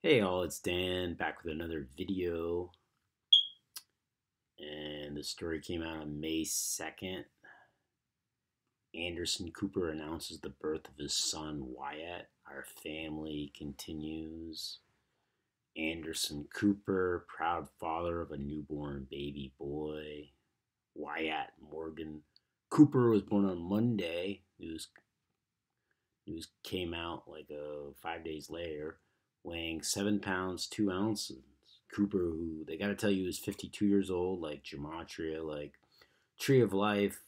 Hey all, it's Dan back with another video, and the story came out on May 2nd. Anderson Cooper announces the birth of his son Wyatt. Our family continues. Anderson Cooper, proud father of a newborn baby boy. Wyatt Morgan Cooper was born on Monday. News came out like 5 days later, weighing 7 pounds 2 ounces. Cooper, who they got to tell you is 52 years old, like Gematria, like Tree of Life,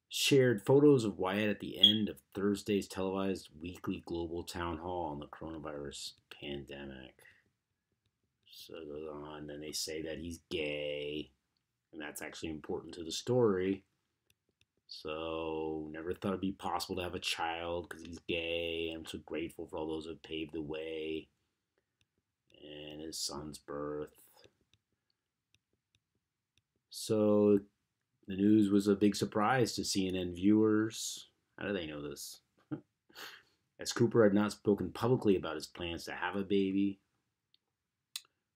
shared photos of Wyatt at the end of Thursday's televised weekly global town hall on the coronavirus pandemic. So it goes on, then they say that he's gay, and that's actually important to the story. So, never thought it'd be possible to have a child because he's gay. I'm so grateful for all those who have paved the way. And his son's birth. So, the news was a big surprise to CNN viewers. How do they know this? As Cooper had not spoken publicly about his plans to have a baby.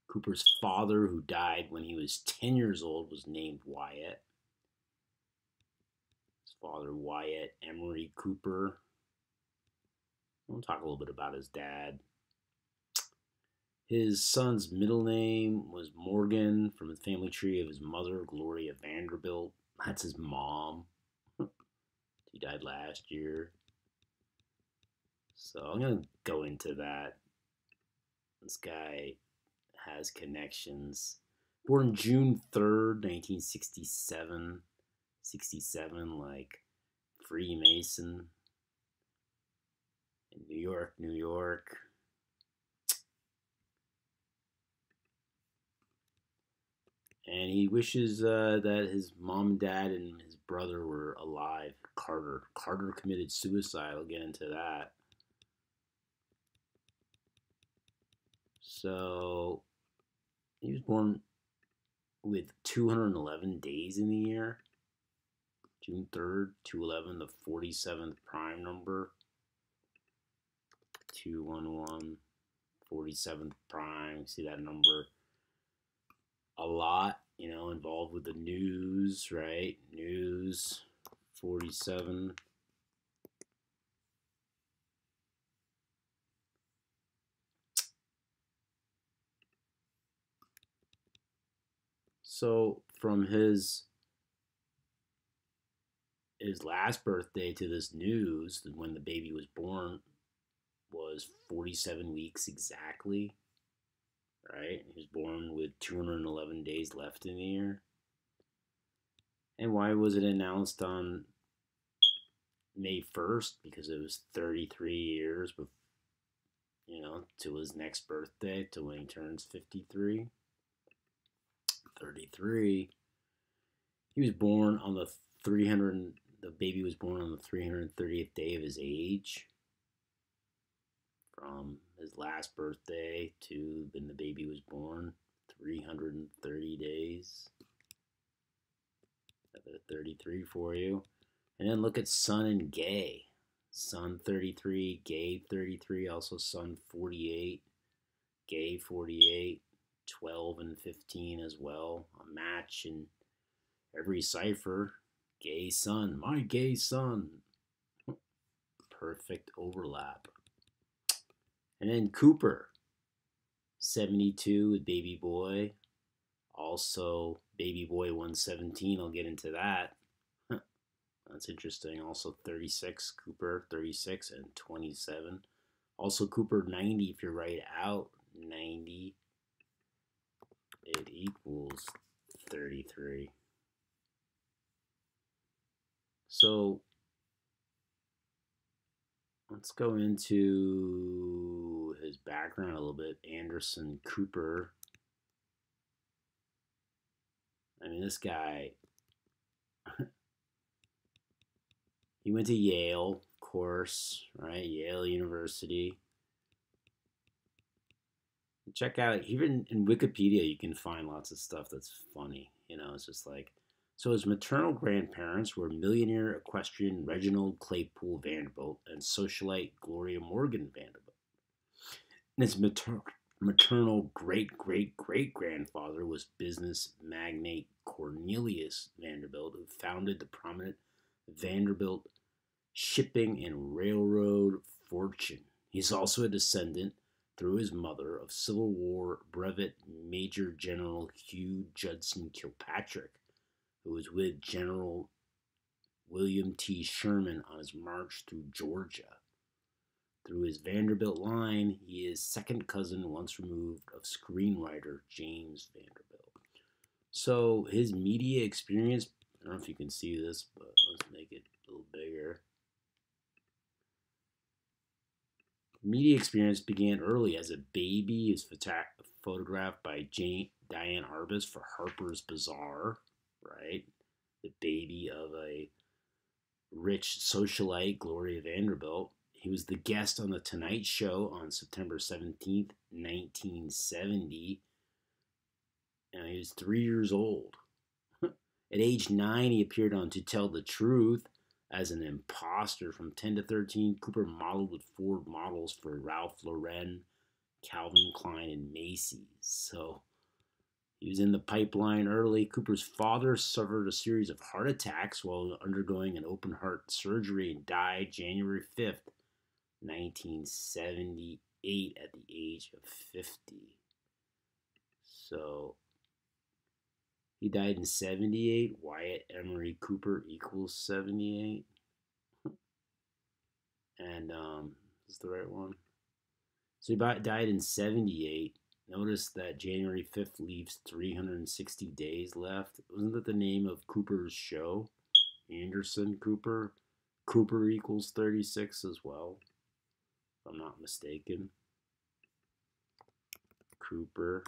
Cooper's father, who died when he was 10 years old, was named Wyatt. Father Wyatt Emery Cooper. We'll talk a little bit about his dad. His son's middle name was Morgan, from the family tree of his mother, Gloria Vanderbilt. That's his mom. She died last year. So I'm going to go into that. This guy has connections. Born June 3rd, 1967. 67, like Freemason in New York, New York. And he wishes that his mom and dad and his brother were alive. Carter committed suicide. I'll get into that. So he was born with 211 days in the year. June 3rd, 211, the 47th prime number. 211, 47th prime. See that number a lot, involved with the news, right? News, 47. So from his last birthday to this news, when the baby was born, was 47 weeks exactly, right? He was born with 211 days left in the year. And why was it announced on May 1st? Because it was 33 years, to his next birthday, to when he turns 53. 33. He was born on the baby was born on the 330th day of his age. From his last birthday to when the baby was born, 330 days. Another 33 for you. And then look at son and gay. Son 33, gay 33, also son 48, gay 48, 12 and 15 as well. A match in every cipher. Gay son, my gay son. Perfect overlap. And then Cooper, 72 with baby boy. Also baby boy 117, I'll get into that. That's interesting. Also 36, Cooper 36 and 27. Also Cooper 90, if you write out 90, it equals 33. So let's go into his background a little bit. Anderson Cooper. I mean, this guy, he went to Yale, of course, right? Yale University. Check out, even in Wikipedia, you can find lots of stuff that's funny. It's just like, so his maternal grandparents were millionaire equestrian Reginald Claypool Vanderbilt and socialite Gloria Morgan Vanderbilt. And his maternal great-great-great-grandfather was business magnate Cornelius Vanderbilt, who founded the prominent Vanderbilt shipping and railroad fortune. He's also a descendant, through his mother, of Civil War Brevet Major General Hugh Judson Kilpatrick, who was with General William T. Sherman on his march through Georgia. Through his Vanderbilt line, he is second cousin, once removed, of screenwriter James Vanderbilt. So his media experience, I don't know if you can see this, but let's make it a little bigger. Media experience began early as a baby. He was photographed by Diane Arbus for Harper's Bazaar, right? The baby of a rich socialite, Gloria Vanderbilt. He was the guest on The Tonight Show on September 17th, 1970. And he was 3 years old. At age 9, he appeared on To Tell the Truth as an imposter. From 10 to 13, Cooper modeled with Ford models for Ralph Lauren, Calvin Klein, and Macy's. So he was in the pipeline early. Cooper's father suffered a series of heart attacks while undergoing an open heart surgery and died January 5th, 1978, at the age of 50. So he died in 78. Wyatt Emery Cooper equals 78. And is the right one? So he died in 78. Notice that January 5th leaves 360 days left. Wasn't that the name of Cooper's show? Anderson Cooper. Cooper equals 36 as well, if I'm not mistaken. Cooper,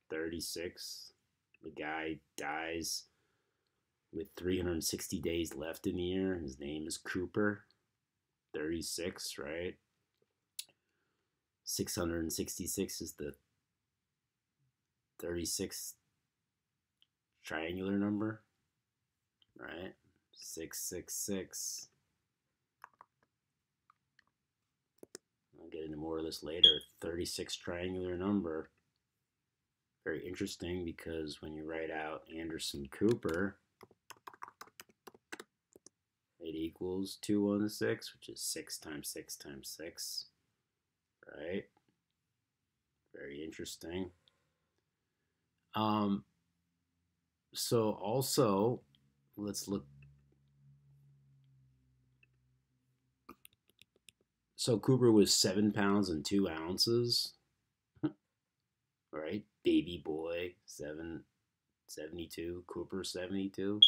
36. The guy dies with 360 days left in the year. His name is Cooper. 36, right? 666 is the 36th triangular number, right? 666. I'll get into more of this later. 36 triangular number. Very interesting because when you write out Anderson Cooper, it equals 216, which is 6 times 6 times 6, right? Very interesting. So also, let's look. So Cooper was 7 pounds and 2 ounces, right? Baby boy, 72. Cooper, 72.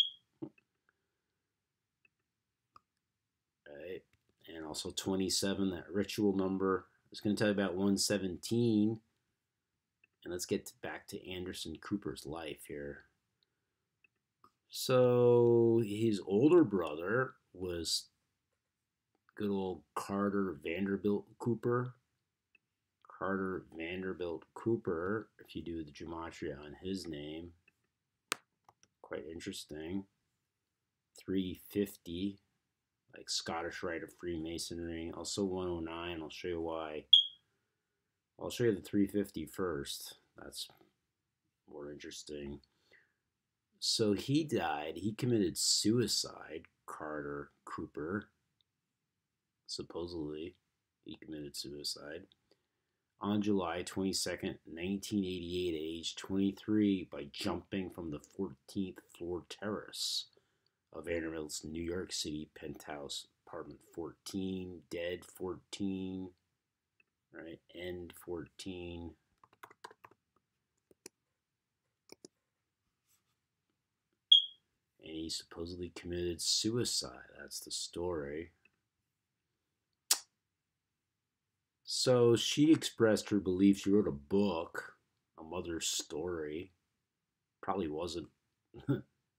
Right? And also 27, that ritual number. I was going to tell you about 117. And let's get back to Anderson Cooper's life here. So his older brother was good old Carter Vanderbilt Cooper. Carter Vanderbilt Cooper, if you do the gematria on his name, quite interesting. 350, like Scottish Rite of Freemasonry. Also 109, I'll show you why. I'll show you the 350 first. That's more interesting. So he died. He committed suicide, Carter Cooper. Supposedly, he committed suicide on July 22nd, 1988, at age 23, by jumping from the 14th floor terrace of Vanderbilt's New York City penthouse apartment 14, dead 14, right? End 14. And he supposedly committed suicide. That's the story. So she expressed her belief. She wrote a book, A Mother's Story. Probably wasn't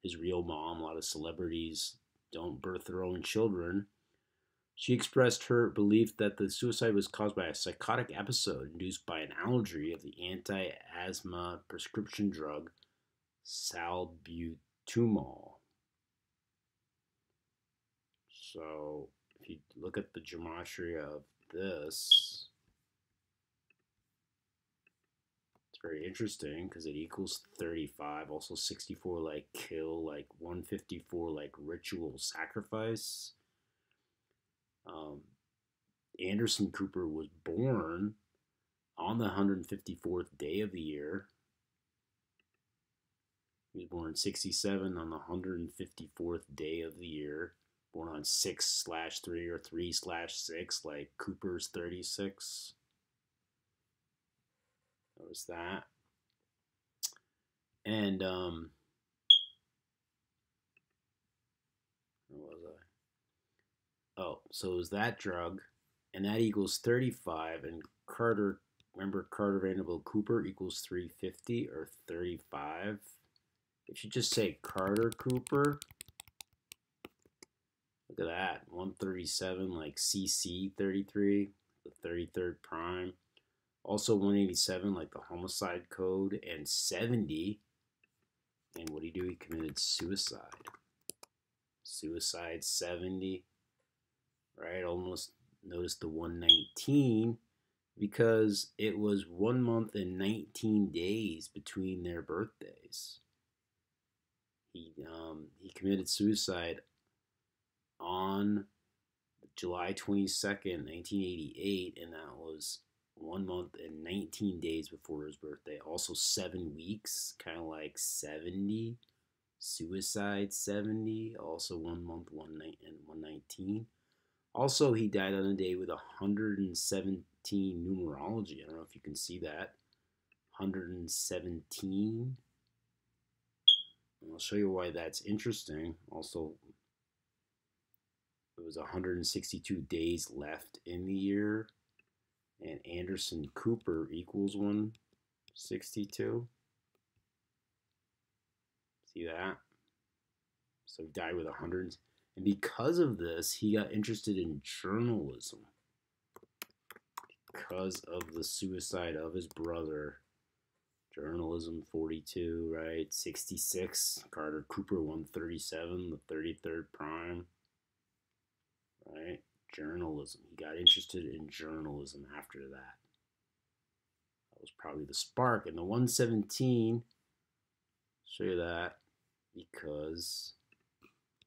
his real mom. A lot of celebrities don't birth their own children. She expressed her belief that the suicide was caused by a psychotic episode induced by an allergy of the anti-asthma prescription drug salbutamol. So if you look at the gematria of this, interesting because it equals 35. Also 64 like kill, like 154 like ritual sacrifice. Anderson Cooper was born on the 154th day of the year. He was born in 67 on the 154th day of the year. Born on 6/3 or 3/6, like Cooper's 36. Notice that. And where was I? Oh, so it was that drug, and that equals 35. And Carter, remember Carter Vanderbilt Cooper equals 350 or 35. If you just say Carter Cooper, look at that, 137 like CC 33, the 33rd prime. Also 187 like the homicide code, and 70. And what did he do? He committed suicide. Suicide 70, right? Almost notice the 119 because it was 1 month and 19 days between their birthdays. He committed suicide on July 22nd, 1988, and that was 1 month and 19 days before his birthday. Also 7 weeks, kind of like 70. Suicide 70, also 1 month, 1 night, and 119. Also, he died on a day with 117 numerology. I don't know if you can see that. 117. And I'll show you why that's interesting. Also, it was 162 days left in the year. And Anderson Cooper equals 162. See that? So he died with 100. And because of this, he got interested in journalism. Because of the suicide of his brother. Journalism 42, right? 66. Carter Cooper 137, the 33rd prime. Right? Journalism. He got interested in journalism after that. That was probably the spark. And the 117, show you that, because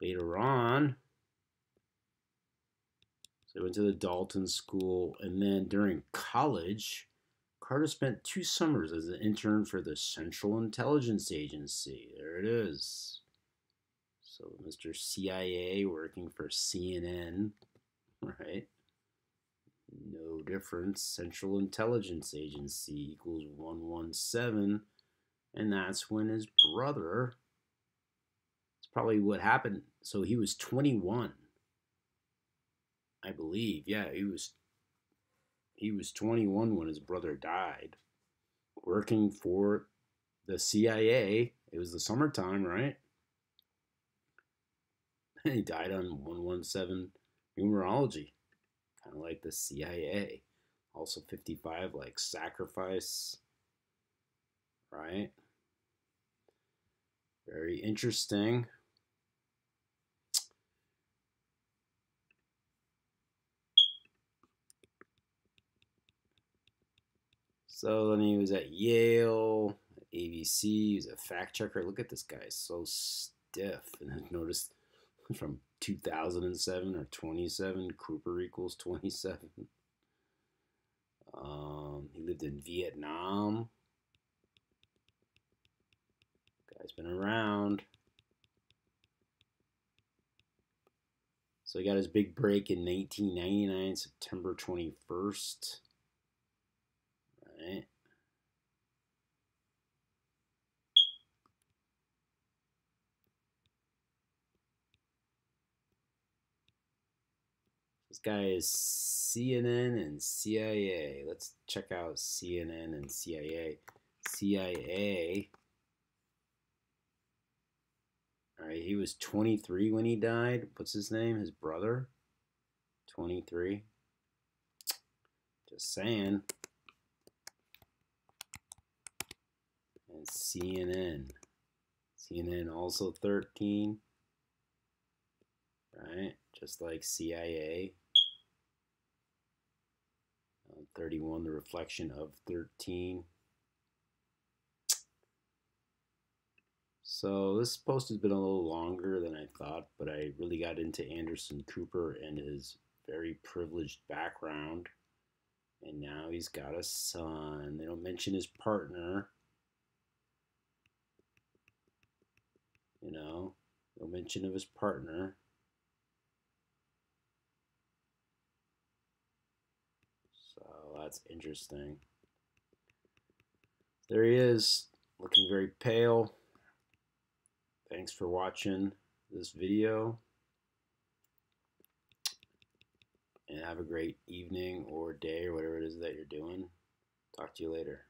later on, so he went to the Dalton School, and then during college, Carter spent 2 summers as an intern for the Central Intelligence Agency. There it is. So Mr. CIA working for CNN, right? No difference. Central Intelligence Agency equals 117, and that's when his brother, it's probably what happened. So he was 21, I believe. Yeah, he was 21 when his brother died, working for the CIA. It was the summertime, right? And he died on 117 numerology, kind of like the CIA. Also 55, like sacrifice, right? Very interesting. So then he was at Yale, ABC. He was a fact checker. Look at this guy, so stiff. And notice from 2007 or 27, Cooper equals 27. He lived in Vietnam. Guy's been around. So he got his big break in 1999, September 21st. Right. This guy is CNN and CIA. Let's check out CNN and CIA. CIA. All right, he was 23 when he died. What's his name? His brother? 23. Just saying. And CNN. CNN also 13. Right? Just like CIA. 31, the reflection of 13. So this post has been a little longer than I thought, but I really got into Anderson Cooper and his very privileged background. And now he's got a son. They don't mention his partner. No mention of his partner. So that's interesting. There he is, looking very pale. Thanks for watching this video. And have a great evening or day or whatever it is that you're doing. Talk to you later.